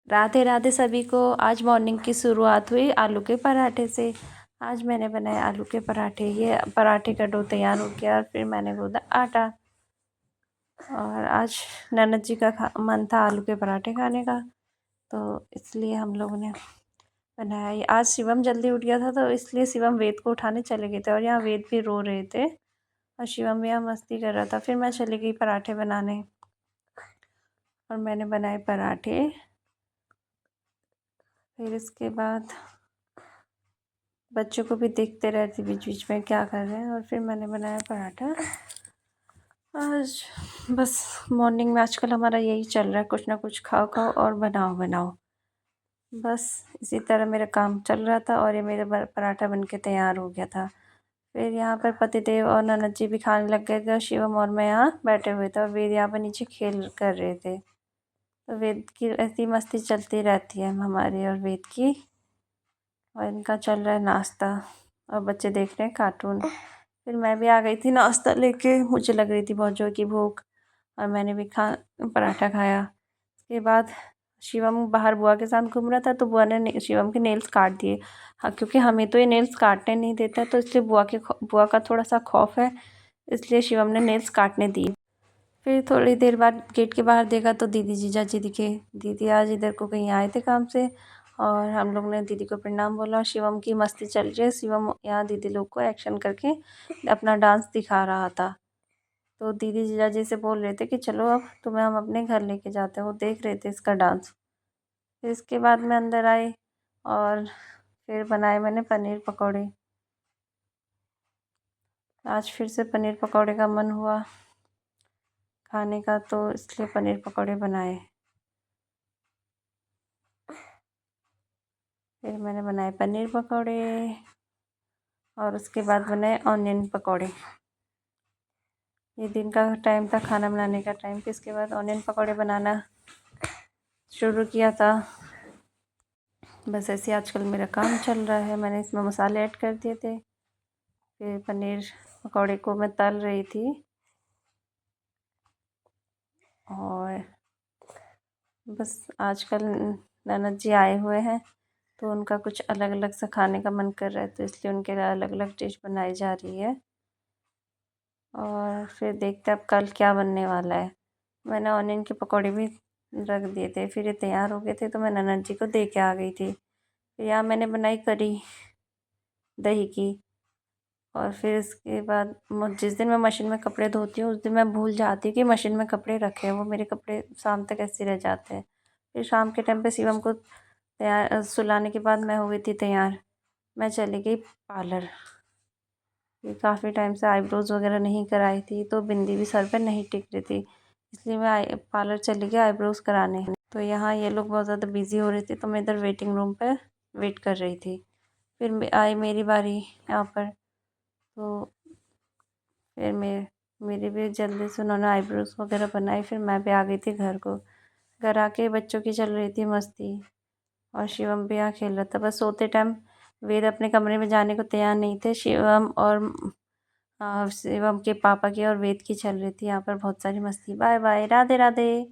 राधे राधे सभी को। आज मॉर्निंग की शुरुआत हुई आलू के पराठे से। आज मैंने बनाए आलू के पराठे। ये पराठे का डो तैयार हो गया और फिर मैंने गूंदा आटा। और आज ननद जी का मन था आलू के पराठे खाने का, तो इसलिए हम लोगों ने बनाया। ये आज शिवम जल्दी उठ गया था, तो इसलिए शिवम वेद को उठाने चले गए थे और यहाँ वेद भी रो रहे थे और शिवम भी यहाँ मस्ती कर रहा था। फिर मैं चली गई पराठे बनाने और मैंने बनाए पराठे। फिर इसके बाद बच्चों को भी देखते रहती बीच बीच में क्या कर रहे हैं, और फिर मैंने बनाया पराठा। आज बस मॉर्निंग में आजकल हमारा यही चल रहा है, कुछ ना कुछ खाओ खाओ और बनाओ बनाओ, बस इसी तरह मेरा काम चल रहा था। और ये मेरा पराठा बनके तैयार हो गया था। फिर यहाँ पर पतिदेव और ननद जी भी खाने लग गए थे। शिवम और मैं यहाँ बैठे हुए थे और वेद यहाँ पर नीचे खेल कर रहे थे। तो वेद की ऐसी मस्ती चलती रहती है हमारी और वेद की। और इनका चल रहा है नाश्ता और बच्चे देख रहे हैं कार्टून। फिर मैं भी आ गई थी नाश्ता लेके। मुझे लग रही थी बहुत जोर की भूख और मैंने भी पराठा खाया। उसके बाद शिवम बाहर बुआ के साथ घूम रहा था, तो बुआ ने शिवम के नेल्स काट दिए। हाँ, क्योंकि हमें तो ये नेल्स काटने नहीं देता, तो इसलिए बुआ का थोड़ा सा खौफ है, इसलिए शिवम ने नेल्स काटने दिए। फिर थोड़ी देर बाद गेट के बाहर देखा तो दीदी जीजा जी दिखे। दीदी आज इधर को कहीं आए थे काम से, और हम लोग ने दीदी को प्रणाम बोला। शिवम की मस्ती चल रही है। शिवम यहाँ दीदी लोग को एक्शन करके अपना डांस दिखा रहा था। तो दीदी जीजा जी से बोल रहे थे कि चलो अब तुम्हें हम अपने घर लेके जाते हैं। वो देख रहे थे इसका डांस। फिर इसके बाद मैं अंदर आई और फिर बनाए मैंने पनीर पकौड़े। आज फिर से पनीर पकौड़े का मन हुआ खाने का, तो इसलिए पनीर पकौड़े बनाए। फिर मैंने बनाए पनीर पकौड़े और उसके बाद बनाए ऑनियन पकौड़े। ये दिन का टाइम था, खाना बनाने का टाइम। फिर इसके बाद ऑनियन पकौड़े बनाना शुरू किया था। बस ऐसे आजकल मेरा काम चल रहा है। मैंने इसमें मसाले ऐड कर दिए थे। फिर पनीर पकौड़े को मैं तल रही थी। और बस आजकल ननद जी आए हुए हैं, तो उनका कुछ अलग अलग सा खाने का मन कर रहा है, तो इसलिए उनके लिए अलग अलग डिश बनाई जा रही है। और फिर देखते हैं अब कल क्या बनने वाला है। मैंने ऑनियन के पकौड़े भी रख दिए थे। फिर ये तैयार हो गए थे, तो मैं ननद जी को दे के आ गई थी। फिर यहाँ मैंने बनाई करी दही की। और फिर इसके बाद जिस दिन मैं मशीन में कपड़े धोती हूँ, उस दिन मैं भूल जाती हूँ कि मशीन में कपड़े रखे हैं। वो मेरे कपड़े शाम तक ऐसे रह जाते हैं। फिर शाम के टाइम पे शिवम को तैयार सुलाने के बाद मैं हो गई थी तैयार। मैं चली गई पार्लर। काफ़ी टाइम से आईब्रोज़ वगैरह नहीं कराई थी, तो बिंदी भी सर पे नहीं टिक रही थी, इसलिए मैं पार्लर चली गई आईब्रोज़ कराने। तो यहाँ ये लोग बहुत ज़्यादा बिज़ी हो रहे थे, तो मैं इधर वेटिंग रूम पर वेट कर रही थी। फिर आई मेरी बारी यहाँ पर, तो फिर मेरी भी जल्दी से उन्होंने आईब्रोज़ वगैरह बनाई। फिर मैं भी आ गई थी घर को। घर आके बच्चों की चल रही थी मस्ती और शिवम भी यहाँ खेल रहा था। बस सोते टाइम वेद अपने कमरे में जाने को तैयार नहीं थे। शिवम के पापा की और वेद की चल रही थी यहाँ पर बहुत सारी मस्ती। Bye bye, Radhe Radhe.